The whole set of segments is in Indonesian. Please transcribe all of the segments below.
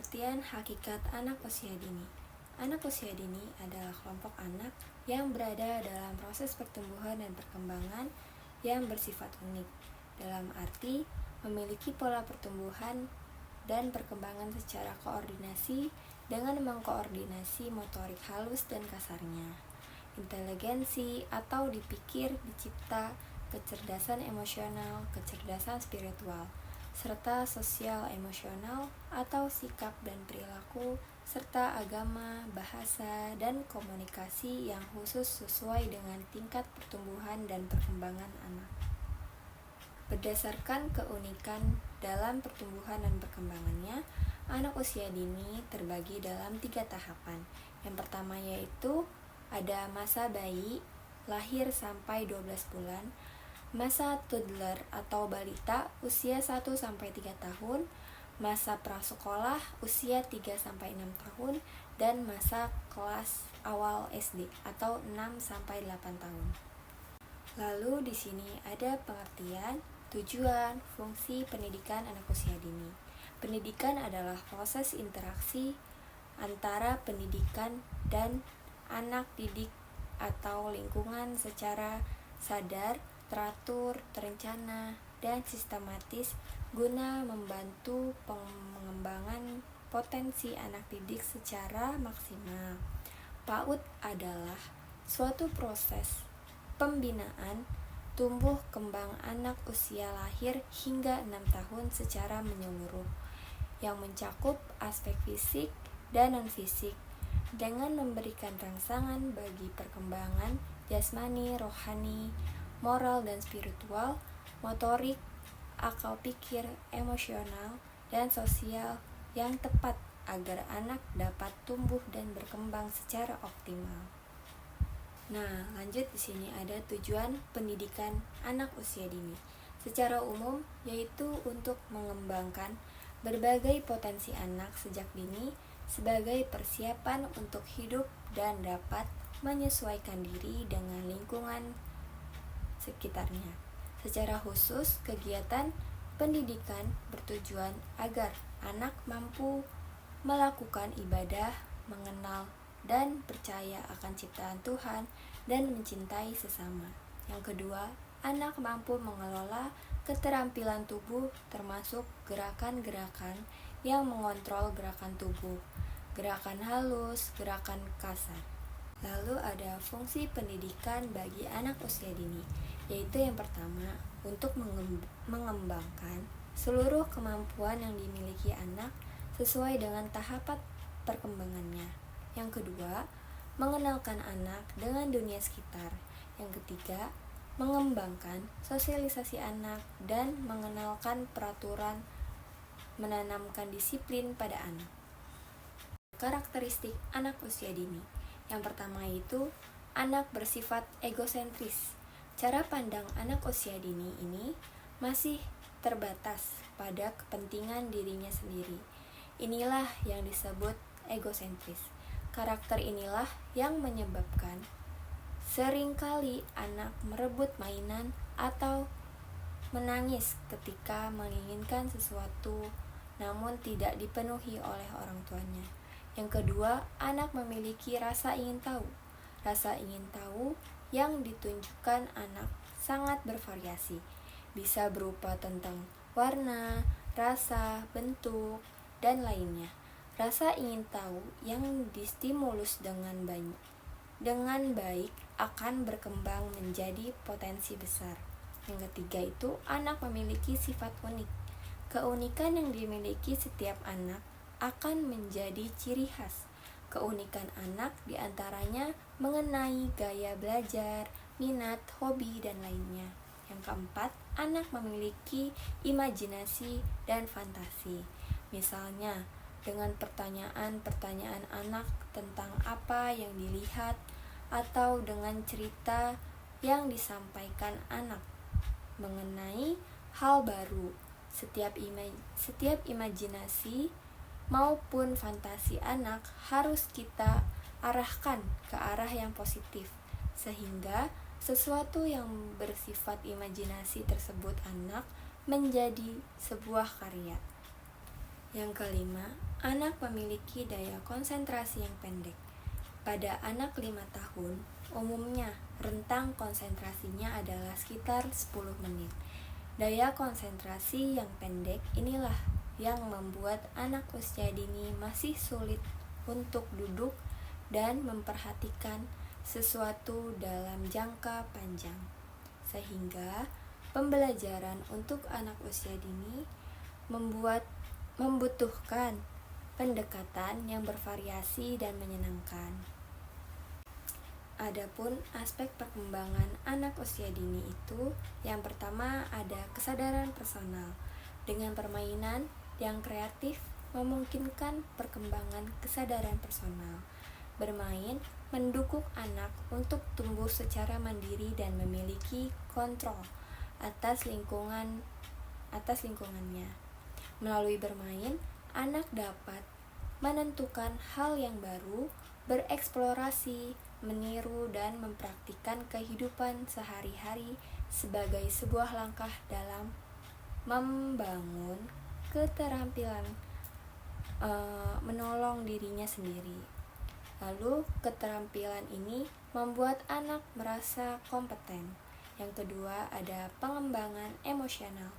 Pengertian hakikat anak usia dini. Anak usia dini adalah kelompok anak yang berada dalam proses pertumbuhan dan perkembangan yang bersifat unik, dalam arti memiliki pola pertumbuhan dan perkembangan secara koordinasi dengan mengkoordinasi motorik halus dan kasarnya, inteligensi atau dipikir, dicipta, kecerdasan emosional, kecerdasan spiritual, serta sosial emosional atau sikap dan perilaku, serta agama, bahasa, dan komunikasi yang khusus sesuai dengan tingkat pertumbuhan dan perkembangan anak. Berdasarkan keunikan dalam pertumbuhan dan perkembangannya, anak usia dini terbagi dalam 3 tahapan. Yang pertama yaitu ada masa bayi, lahir sampai 12 bulan, masa toddler atau balita usia 1-3 tahun, masa prasekolah usia 3-6 tahun, dan masa kelas awal SD atau 6-8 tahun. Lalu di sini ada pengertian, tujuan, fungsi pendidikan anak usia dini. Pendidikan adalah proses interaksi antara pendidikan dan anak didik atau lingkungan secara sadar, teratur, terencana, dan sistematis guna membantu pengembangan potensi anak didik secara maksimal. PAUD adalah suatu proses pembinaan tumbuh kembang anak usia lahir hingga 6 tahun secara menyeluruh, yang mencakup aspek fisik dan non-fisik, dengan memberikan rangsangan bagi perkembangan jasmani, rohani, moral dan spiritual, motorik, akal pikir, emosional, dan sosial yang tepat agar anak dapat tumbuh dan berkembang secara optimal. Nah, lanjut di sini ada tujuan pendidikan anak usia dini. Secara umum yaitu untuk mengembangkan berbagai potensi anak sejak dini sebagai persiapan untuk hidup dan dapat menyesuaikan diri dengan lingkungan sekitarnya. Secara khusus, kegiatan pendidikan bertujuan agar anak mampu melakukan ibadah, mengenal dan percaya akan ciptaan Tuhan, dan mencintai sesama. Yang kedua, anak mampu mengelola keterampilan tubuh termasuk gerakan-gerakan yang mengontrol gerakan tubuh, gerakan halus, gerakan kasar. Lalu ada fungsi pendidikan bagi anak usia dini, yaitu yang pertama, untuk mengembangkan seluruh kemampuan yang dimiliki anak sesuai dengan tahapan perkembangannya. Yang kedua, mengenalkan anak dengan dunia sekitar. Yang ketiga, mengembangkan sosialisasi anak dan mengenalkan peraturan, menanamkan disiplin pada anak. Karakteristik anak usia dini. Yang pertama itu, anak bersifat egosentris. Cara pandang anak usia dini ini masih terbatas pada kepentingan dirinya sendiri. Inilah yang disebut egosentris. Karakter inilah yang menyebabkan seringkali anak merebut mainan atau menangis ketika menginginkan sesuatu namun tidak dipenuhi oleh orang tuanya. Yang kedua, anak memiliki rasa ingin tahu. Rasa ingin tahu yang ditunjukkan anak sangat bervariasi. Bisa berupa tentang warna, rasa, bentuk, dan lainnya. Rasa ingin tahu yang distimulus dengan baik akan berkembang menjadi potensi besar. Yang ketiga itu, anak memiliki sifat unik. Keunikan yang dimiliki setiap anak akan menjadi ciri khas. Keunikan anak diantaranya mengenai gaya belajar, minat, hobi, dan lainnya. Yang keempat, anak memiliki imajinasi dan fantasi. Misalnya, dengan pertanyaan-pertanyaan anak tentang apa yang dilihat atau dengan cerita yang disampaikan anak mengenai hal baru. Setiap imajinasi maupun fantasi anak harus kita arahkan ke arah yang positif, sehingga sesuatu yang bersifat imajinasi tersebut anak menjadi sebuah karya. Yang kelima, anak memiliki daya konsentrasi yang pendek. Pada anak 5 tahun, umumnya rentang konsentrasinya adalah sekitar 10 menit. Daya konsentrasi yang pendek inilah yang membuat anak usia dini masih sulit untuk duduk dan memperhatikan sesuatu dalam jangka panjang. Sehingga pembelajaran untuk anak usia dini membutuhkan pendekatan yang bervariasi dan menyenangkan. Adapun aspek perkembangan anak usia dini itu, yang pertama ada kesadaran personal. Dengan permainan yang kreatif memungkinkan perkembangan kesadaran personal. Bermain mendukung anak untuk tumbuh secara mandiri dan memiliki kontrol atas lingkungannya. Melalui bermain, anak dapat menentukan hal yang baru, bereksplorasi, meniru, dan mempraktikkan kehidupan sehari-hari sebagai sebuah langkah dalam membangun keterampilan menolong dirinya sendiri. Lalu, keterampilan ini membuat anak merasa kompeten. Yang kedua, ada pengembangan emosional.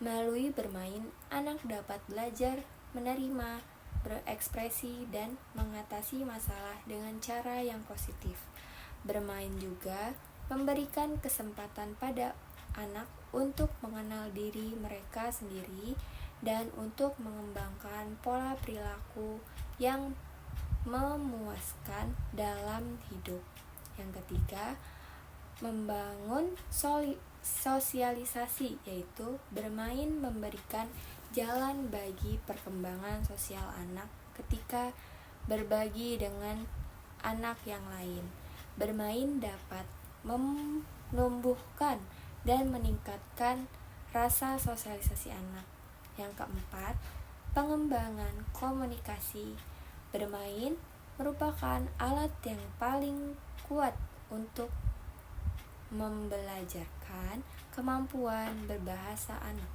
Melalui bermain, anak dapat belajar menerima, berekspresi, dan mengatasi masalah dengan cara yang positif. Bermain juga memberikan kesempatan pada anak untuk mengenal diri mereka sendiri dan untuk mengembangkan pola perilaku yang memuaskan dalam hidup. Yang ketiga, membangun sosialisasi, yaitu bermain memberikan jalan bagi perkembangan sosial anak ketika berbagi dengan anak yang lain. Bermain dapat menumbuhkan dan meningkatkan rasa sosialisasi anak. Yang keempat, pengembangan komunikasi. Bermain merupakan alat yang paling kuat untuk membelajarkan kemampuan berbahasa anak.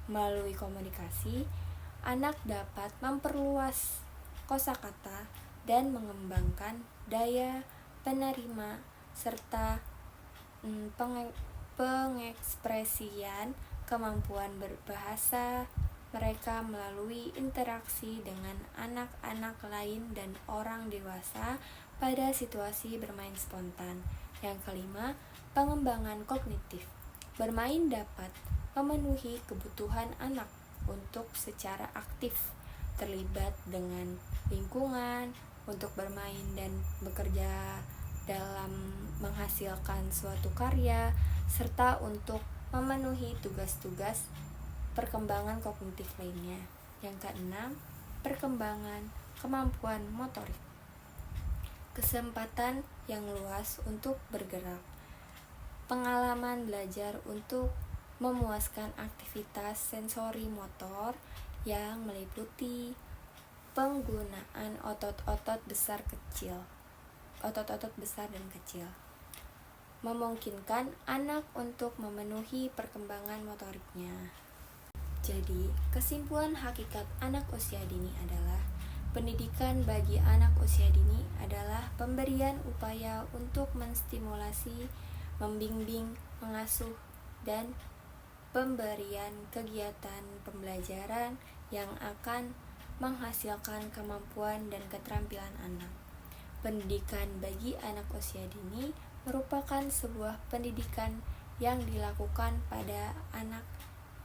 Melalui komunikasi, anak dapat memperluas kosakata dan mengembangkan daya penerima serta pengekspresian kemampuan berbahasa mereka melalui interaksi dengan anak-anak lain dan orang dewasa pada situasi bermain spontan. Yang kelima, pengembangan kognitif. Bermain dapat memenuhi kebutuhan anak untuk secara aktif terlibat dengan lingkungan, untuk bermain dan bekerja dalam menghasilkan suatu karya, serta untuk memenuhi tugas-tugas perkembangan kognitif lainnya. Yang keenam, perkembangan kemampuan motorik. Kesempatan yang luas untuk bergerak. Pengalaman belajar untuk memuaskan aktivitas sensori motor yang meliputi penggunaan otot-otot besar dan kecil. Memungkinkan anak untuk memenuhi perkembangan motoriknya. Jadi, kesimpulan hakikat anak usia dini adalah pendidikan bagi anak usia dini adalah pemberian upaya untuk menstimulasi, membimbing, mengasuh, dan pemberian kegiatan pembelajaran yang akan menghasilkan kemampuan dan keterampilan anak. Pendidikan bagi anak usia dini merupakan sebuah pendidikan yang dilakukan pada anak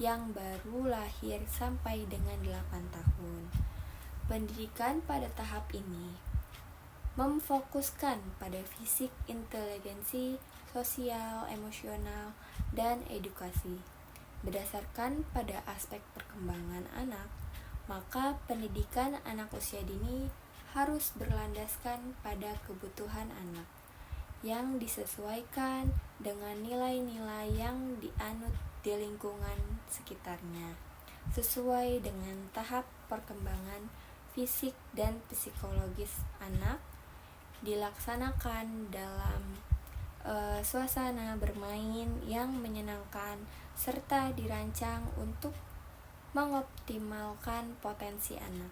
yang baru lahir sampai dengan 8 tahun. Pendidikan pada tahap ini memfokuskan pada fisik, inteligensi, sosial, emosional, dan edukasi. Berdasarkan pada aspek perkembangan anak, maka pendidikan anak usia dini harus berlandaskan pada kebutuhan anak yang disesuaikan dengan nilai-nilai yang dianut di lingkungan sekitarnya, sesuai dengan tahap perkembangan fisik dan psikologis anak, dilaksanakan dalam suasana bermain yang menyenangkan serta dirancang untuk mengoptimalkan potensi anak.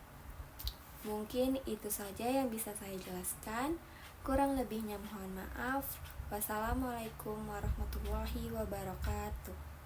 Mungkin itu saja yang bisa saya jelaskan. Kurang lebihnya mohon maaf. Wassalamualaikum warahmatullahi wabarakatuh.